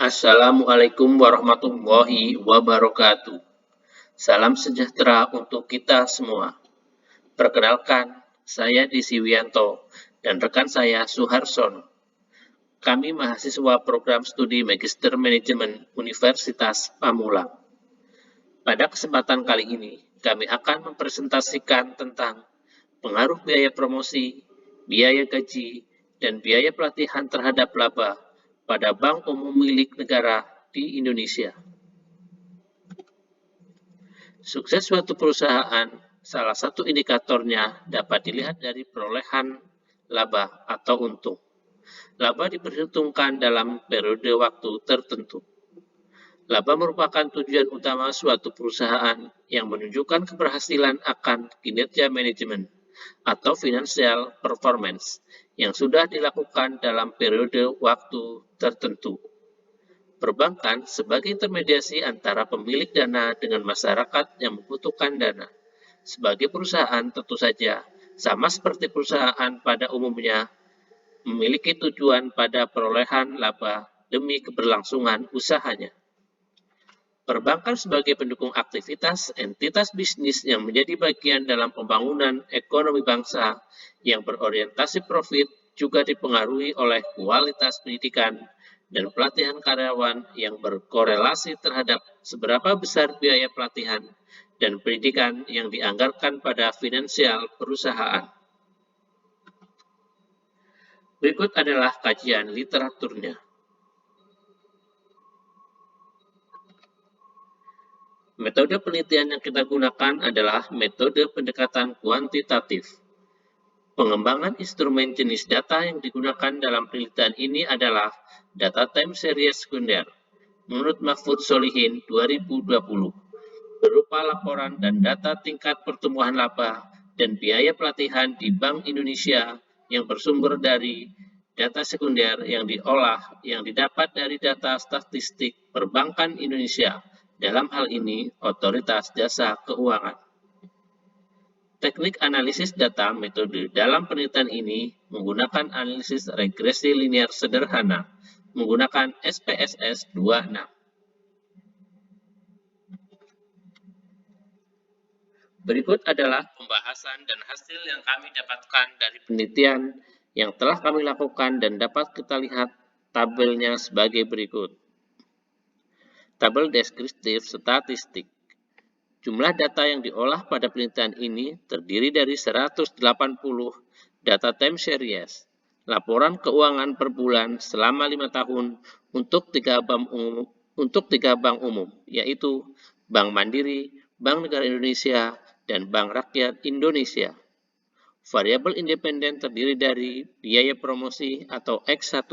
Assalamualaikum warahmatullahi wabarakatuh. Salam sejahtera untuk kita semua. Perkenalkan, saya Desi Wianto dan rekan saya Suharsono. Kami mahasiswa program studi Magister Manajemen Universitas Pamulang. Pada kesempatan kali ini, kami akan mempresentasikan tentang pengaruh biaya promosi, biaya gaji, dan biaya pelatihan terhadap laba pada bank umum milik negara di Indonesia. Sukses suatu perusahaan, salah satu indikatornya dapat dilihat dari perolehan laba atau untung. Laba diperhitungkan dalam periode waktu tertentu. Laba merupakan tujuan utama suatu perusahaan yang menunjukkan keberhasilan akan kinerja manajemen atau financial performance yang sudah dilakukan dalam periode waktu tertentu. Perbankan sebagai intermediasi antara pemilik dana dengan masyarakat yang membutuhkan dana. Sebagai perusahaan tentu saja, sama seperti perusahaan pada umumnya, memiliki tujuan pada perolehan laba demi keberlangsungan usahanya. Perbankan sebagai pendukung aktivitas entitas bisnis yang menjadi bagian dalam pembangunan ekonomi bangsa yang berorientasi profit juga dipengaruhi oleh kualitas pendidikan dan pelatihan karyawan yang berkorelasi terhadap seberapa besar biaya pelatihan dan pendidikan yang dianggarkan pada finansial perusahaan. Berikut adalah kajian literaturnya. Metode penelitian yang kita gunakan adalah metode pendekatan kuantitatif. Pengembangan instrumen jenis data yang digunakan dalam penelitian ini adalah data time series sekunder. Menurut Mahfud Solihin 2020, berupa laporan dan data tingkat pertumbuhan laba dan biaya pelatihan di Bank Indonesia yang bersumber dari data sekunder yang diolah yang didapat dari data statistik Perbankan Indonesia. Dalam hal ini, Otoritas Jasa Keuangan. Teknik analisis data metode dalam penelitian ini menggunakan analisis regresi linear sederhana menggunakan SPSS 26. Berikut adalah pembahasan dan hasil yang kami dapatkan dari penelitian yang telah kami lakukan dan dapat kita lihat tabelnya sebagai berikut. Tabel deskriptif statistik. Jumlah data yang diolah pada penelitian ini terdiri dari 180 data time series, laporan keuangan per bulan selama 5 tahun untuk tiga bank umum, yaitu Bank Mandiri, Bank Negara Indonesia, dan Bank Rakyat Indonesia. Variabel independen terdiri dari biaya promosi atau X1,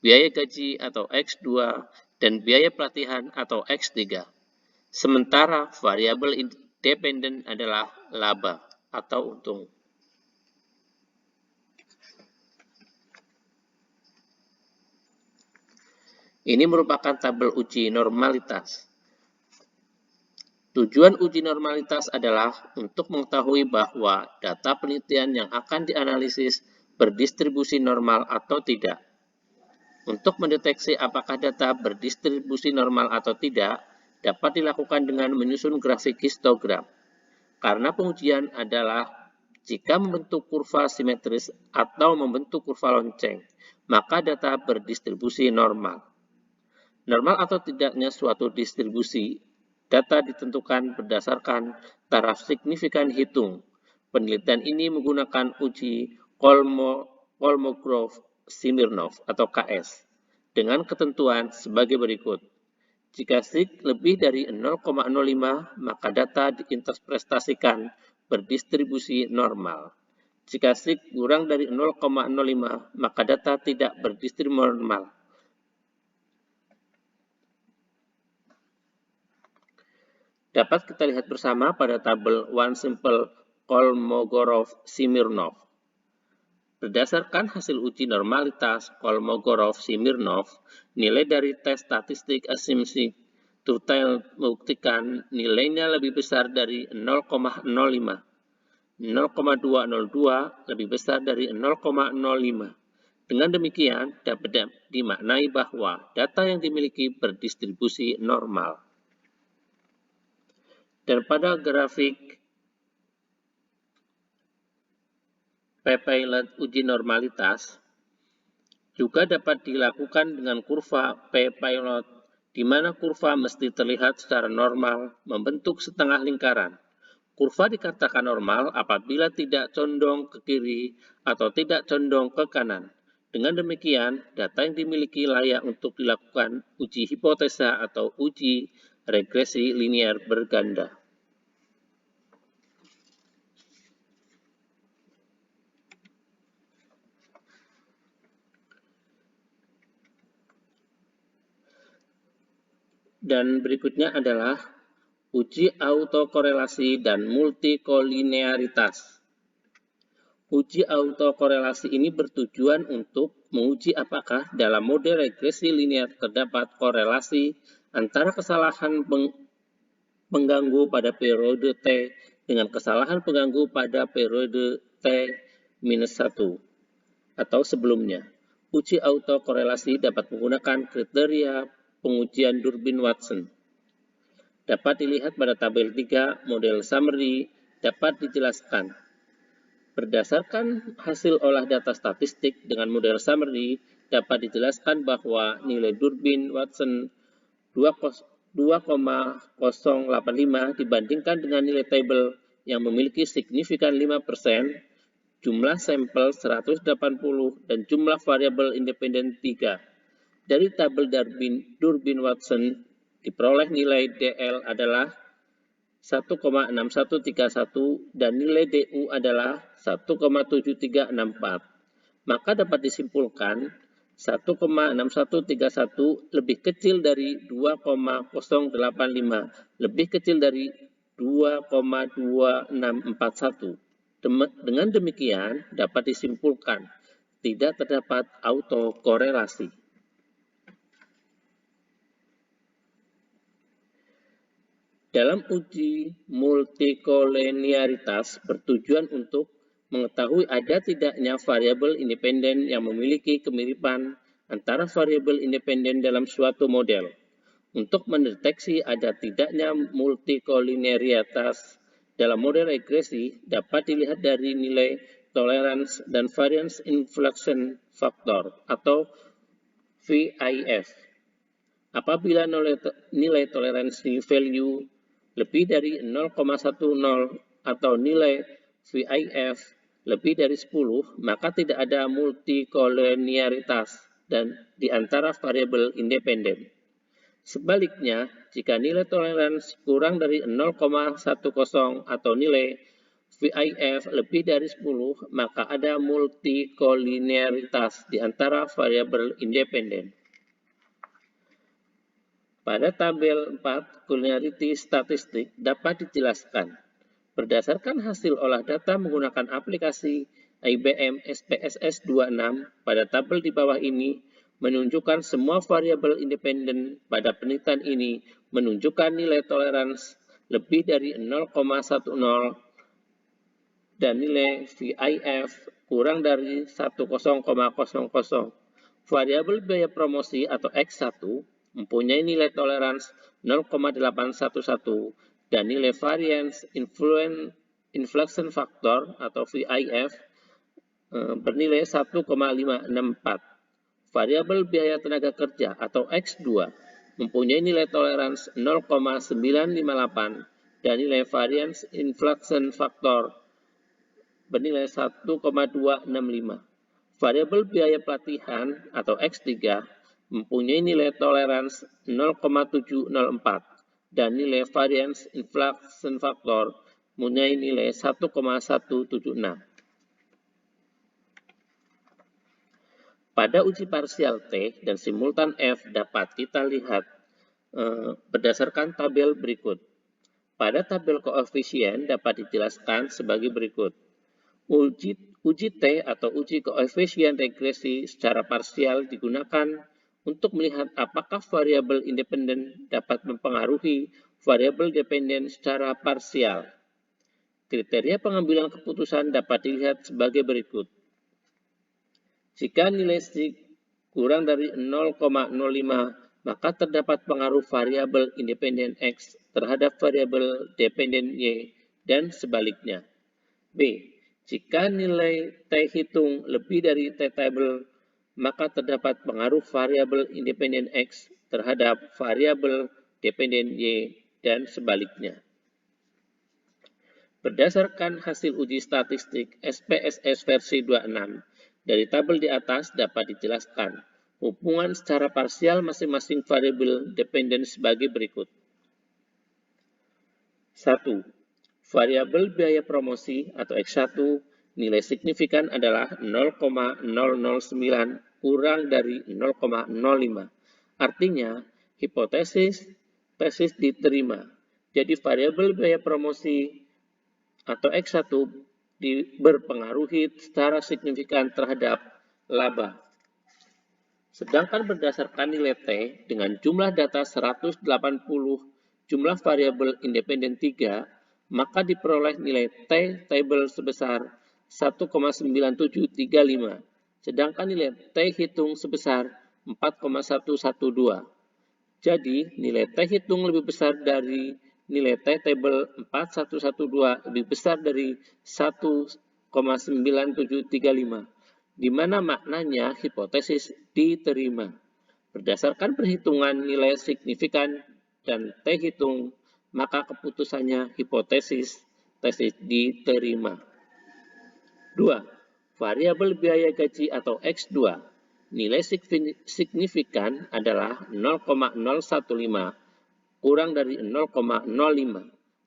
biaya gaji atau X2, dan biaya pelatihan atau X3. Sementara variabel independen adalah laba atau untung. Ini merupakan tabel uji normalitas. Tujuan uji normalitas adalah untuk mengetahui bahwa data penelitian yang akan dianalisis berdistribusi normal atau tidak. Untuk mendeteksi apakah data berdistribusi normal atau tidak, dapat dilakukan dengan menyusun grafik histogram. Karena pengujian adalah jika membentuk kurva simetris atau membentuk kurva lonceng, maka data berdistribusi normal. Normal atau tidaknya suatu distribusi, data ditentukan berdasarkan taraf signifikan hitung. Penelitian ini menggunakan uji Kolmogorov-Smirnov atau KS dengan ketentuan sebagai berikut. Jika sig lebih dari 0,05, maka data diinterpretasikan berdistribusi normal. Jika sig kurang dari 0,05, maka data tidak berdistribusi normal. Dapat kita lihat bersama pada tabel one simple Kolmogorov-Smirnov. Berdasarkan hasil uji normalitas Kolmogorov-Smirnov, nilai dari tes statistik asumsi Turtle membuktikan nilainya lebih besar dari 0,05. 0,202 lebih besar dari 0,05 Dengan demikian, dapat dimaknai bahwa data yang dimiliki berdistribusi normal. Dan pada grafik p-pilot uji normalitas, juga dapat dilakukan dengan kurva p-pilot, di mana kurva mesti terlihat secara normal membentuk setengah lingkaran. Kurva dikatakan normal apabila tidak condong ke kiri atau tidak condong ke kanan. Dengan demikian, data yang dimiliki layak untuk dilakukan uji hipotesa atau uji regresi linear berganda. Dan berikutnya adalah uji autokorelasi dan multikolinearitas. Uji autokorelasi ini bertujuan untuk menguji apakah dalam model regresi linear terdapat korelasi antara kesalahan pengganggu pada periode T dengan kesalahan pengganggu pada periode T-1 atau sebelumnya. Uji autokorelasi dapat menggunakan kriteria pengujian Durbin-Watson. Dapat dilihat pada tabel 3, model summary dapat dijelaskan. Berdasarkan hasil olah data statistik dengan model summary, dapat dijelaskan bahwa nilai Durbin-Watson 2,085 dibandingkan dengan nilai tabel yang memiliki signifikan 5%, jumlah sampel 180, dan jumlah variabel independen 3. Dari tabel Durbin-Watson diperoleh nilai DL adalah 1,6131 dan nilai DU adalah 1,7364. Maka dapat disimpulkan 1,6131 lebih kecil dari 2,085, lebih kecil dari 2,2641. Dengan demikian dapat disimpulkan tidak terdapat autokorelasi. Dalam uji multikolinearitas bertujuan untuk mengetahui ada tidaknya variabel independen yang memiliki kemiripan antara variabel independen dalam suatu model. Untuk mendeteksi ada tidaknya multikolinearitas dalam model regresi dapat dilihat dari nilai tolerance dan variance inflection factor atau VIF. Apabila nilai toleransi value lebih dari 0,10 atau nilai VIF lebih dari 10, maka tidak ada multikolinearitas dan di antara variabel independen. Sebaliknya, jika nilai toleransi kurang dari 0,10 atau nilai VIF lebih dari 10, maka ada multikolinearitas di antara variabel independen. Pada tabel 4, colinearity statistik dapat dijelaskan. Berdasarkan hasil olah data menggunakan aplikasi IBM SPSS 26, pada tabel di bawah ini menunjukkan semua variabel independen pada penelitian ini menunjukkan nilai toleransi lebih dari 0,10 dan nilai VIF kurang dari 10,00. Variabel biaya promosi atau X1 mempunyai nilai toleransi 0,811 dan nilai variance inflection factor atau VIF bernilai 1,564. Variabel biaya tenaga kerja atau X2 mempunyai nilai toleransi 0,958 dan nilai variance inflection factor bernilai 1,265. Variabel biaya pelatihan atau X3 mempunyai nilai toleransi 0,704 dan nilai variance inflection factor mempunyai nilai 1,176. Pada uji parsial T dan simultan F dapat kita lihat berdasarkan tabel berikut. Pada tabel koefisien dapat dijelaskan sebagai berikut. Uji T atau uji koefisien regresi secara parsial digunakan untuk melihat apakah variabel independen dapat mempengaruhi variabel dependen secara parsial. Kriteria pengambilan keputusan dapat dilihat sebagai berikut. Jika nilai C kurang dari 0,05, maka terdapat pengaruh variabel independen X terhadap variabel dependen Y dan sebaliknya. B. Jika nilai T hitung lebih dari T-table, maka terdapat pengaruh variabel independen X terhadap variabel dependen Y dan sebaliknya. Berdasarkan hasil uji statistik SPSS versi 26, dari tabel di atas dapat dijelaskan hubungan secara parsial masing-masing variabel dependen sebagai berikut. 1. Variabel biaya promosi atau X1 nilai signifikan adalah 0,009 kurang dari 0,05. Artinya, hipotesis tesis diterima. Jadi variabel biaya promosi atau X1 berpengaruhi secara signifikan terhadap laba. Sedangkan berdasarkan nilai T dengan jumlah data 180 jumlah variabel independen 3, maka diperoleh nilai T-table sebesar 1,9735, sedangkan nilai T hitung sebesar 4,112. Jadi, nilai T hitung lebih besar dari nilai T-table 4112 lebih besar dari 1,9735, di mana maknanya hipotesis diterima. Berdasarkan perhitungan nilai signifikan dan T hitung, maka keputusannya hipotesis tesis diterima. 2. Variabel biaya gaji atau X2. Nilai signifikan adalah 0,015 kurang dari 0,05.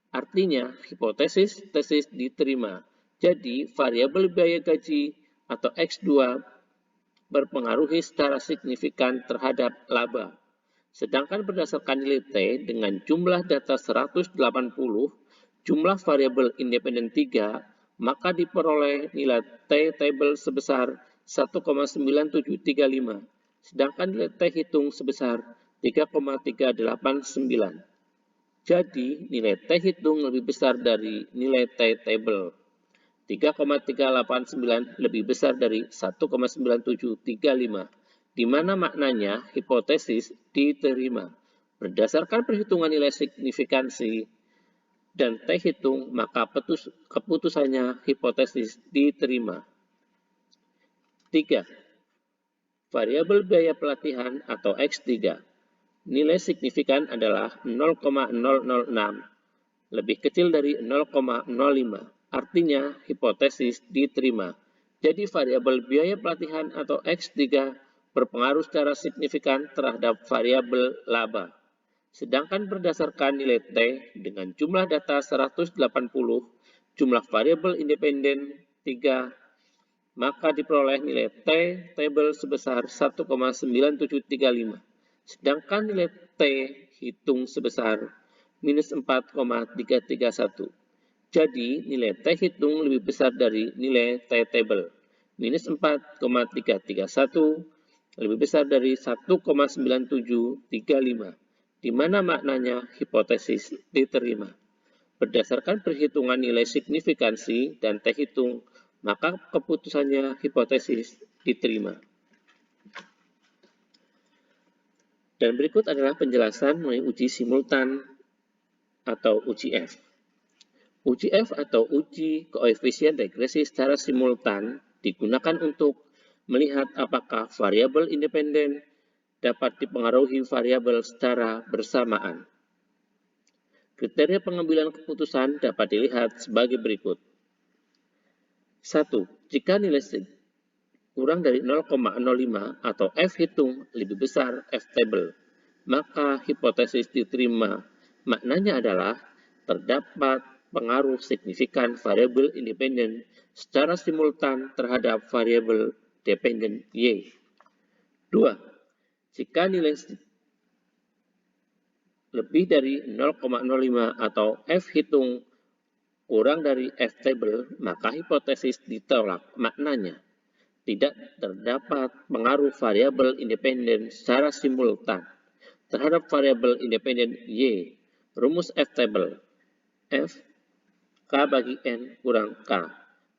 Artinya, hipotesis tesis diterima. Jadi, variabel biaya gaji atau X2 berpengaruhi secara signifikan terhadap laba. Sedangkan berdasarkan nilai T dengan jumlah data 180, jumlah variabel independen 3, maka diperoleh nilai T-table sebesar 1,9735, sedangkan nilai T hitung sebesar 3,389. Jadi, nilai T hitung lebih besar dari nilai T-table. 3,389 lebih besar dari 1,9735, di mana maknanya hipotesis diterima. Berdasarkan perhitungan nilai signifikansi dan T hitung, maka keputusannya hipotesis diterima. 3. Variabel biaya pelatihan atau X3. Nilai signifikan adalah 0,006, lebih kecil dari 0,05. Artinya, hipotesis diterima. Jadi, variabel biaya pelatihan atau X3 berpengaruh secara signifikan terhadap variabel laba. Sedangkan berdasarkan nilai T dengan jumlah data 180, jumlah variabel independen 3, maka diperoleh nilai T-table sebesar 1,9735. Sedangkan nilai T hitung sebesar minus 4,331. Jadi, nilai T hitung lebih besar dari nilai T-table. Minus 4,331 lebih besar dari 1,9735, di mana maknanya hipotesis diterima. Berdasarkan perhitungan nilai signifikansi dan T hitung, maka keputusannya hipotesis diterima. Dan berikut adalah penjelasan mengenai uji simultan atau uji F. Uji F atau uji koefisien regresi secara simultan digunakan untuk melihat apakah variabel independen dapat dipengaruhi variabel secara bersamaan. Kriteria pengambilan keputusan dapat dilihat sebagai berikut. 1. Jika nilai kurang dari 0,05 atau F hitung lebih besar F-table, maka hipotesis diterima. Maknanya adalah terdapat pengaruh signifikan variabel independen secara simultan terhadap variabel dependen Y. 2. Jika nilai lebih dari 0,05 atau F hitung kurang dari F-table, maka hipotesis ditolak. Maknanya, tidak terdapat pengaruh variabel independen secara simultan terhadap variabel independen Y. Rumus F-table. F K bagi N kurang K.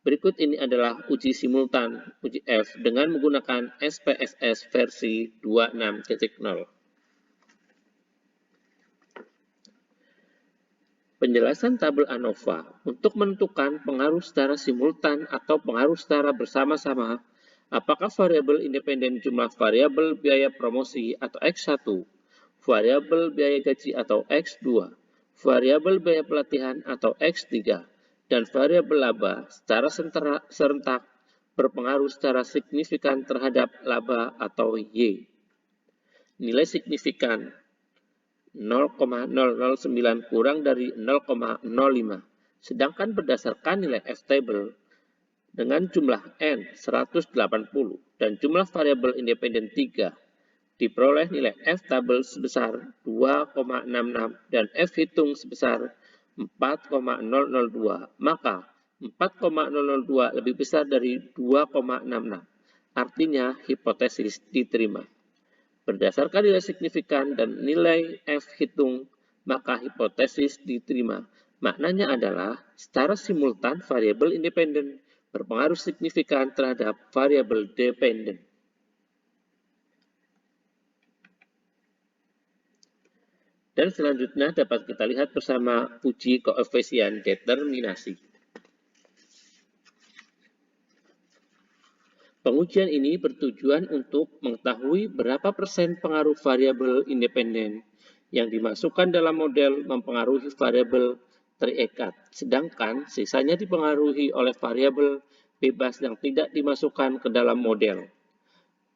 Berikut ini adalah uji simultan, uji F, dengan menggunakan SPSS versi 26.0. Penjelasan tabel ANOVA untuk menentukan pengaruh secara simultan atau pengaruh secara bersama-sama, apakah variabel independen jumlah variabel biaya promosi atau X1, variabel biaya gaji atau X2, variabel biaya pelatihan atau X3, dan variabel laba secara serentak berpengaruh secara signifikan terhadap laba atau Y. Nilai signifikan 0,009 kurang dari 0,05. Sedangkan berdasarkan nilai F-table dengan jumlah N 180 dan jumlah variabel independen 3, diperoleh nilai F-table sebesar 2,66 dan F-hitung sebesar 4,002, maka 4,002 lebih besar dari 2,66. Artinya hipotesis diterima. Berdasarkan nilai signifikan dan nilai F hitung, maka hipotesis diterima. Maknanya adalah secara simultan variabel independen berpengaruh signifikan terhadap variabel dependen. Dan selanjutnya dapat kita lihat bersama uji koefisien determinasi. Pengujian ini bertujuan untuk mengetahui berapa persen pengaruh variabel independen yang dimasukkan dalam model mempengaruhi variabel terikat, sedangkan sisanya dipengaruhi oleh variabel bebas yang tidak dimasukkan ke dalam model.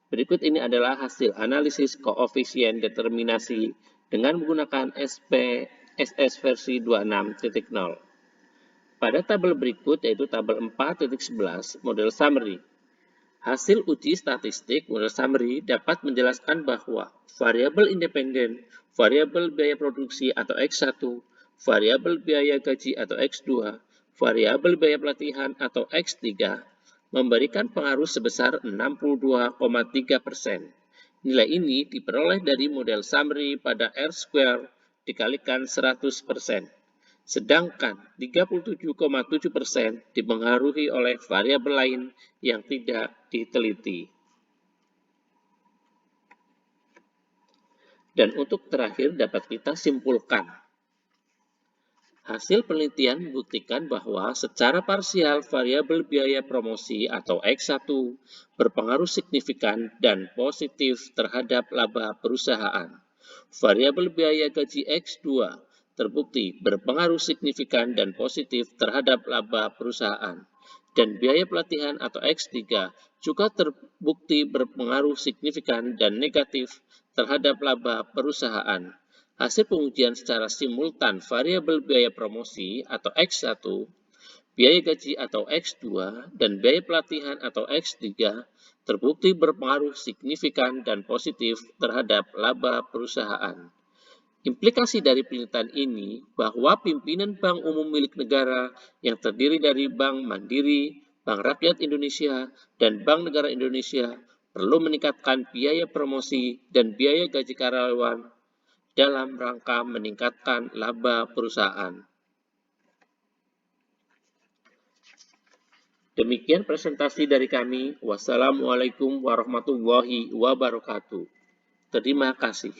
Berikut ini adalah hasil analisis koefisien determinasi dengan menggunakan SPSS versi 26.0. Pada tabel berikut, yaitu tabel 4.11, model summary. Hasil uji statistik model summary dapat menjelaskan bahwa variabel independen, variabel biaya produksi atau X1, variabel biaya gaji atau X2, variabel biaya pelatihan atau X3 memberikan pengaruh sebesar 62,3%. Nilai ini diperoleh dari model summary pada R² dikalikan 100%. Sedangkan 37,7% dipengaruhi oleh variabel lain yang tidak diteliti. Dan untuk terakhir dapat kita simpulkan. Hasil penelitian membuktikan bahwa secara parsial variabel biaya promosi atau X1 berpengaruh signifikan dan positif terhadap laba perusahaan. Variabel biaya gaji X2 terbukti berpengaruh signifikan dan positif terhadap laba perusahaan. Dan biaya pelatihan atau X3 juga terbukti berpengaruh signifikan dan negatif terhadap laba perusahaan. Hasil pengujian secara simultan variabel biaya promosi atau X1, biaya gaji atau X2, dan biaya pelatihan atau X3 terbukti berpengaruh signifikan dan positif terhadap laba perusahaan. Implikasi dari penelitian ini bahwa pimpinan Bank Umum milik negara yang terdiri dari Bank Mandiri, Bank Rakyat Indonesia, dan Bank Negara Indonesia perlu meningkatkan biaya promosi dan biaya gaji karyawan dalam rangka meningkatkan laba perusahaan. Demikian presentasi dari kami. Wassalamualaikum warahmatullahi wabarakatuh. Terima kasih.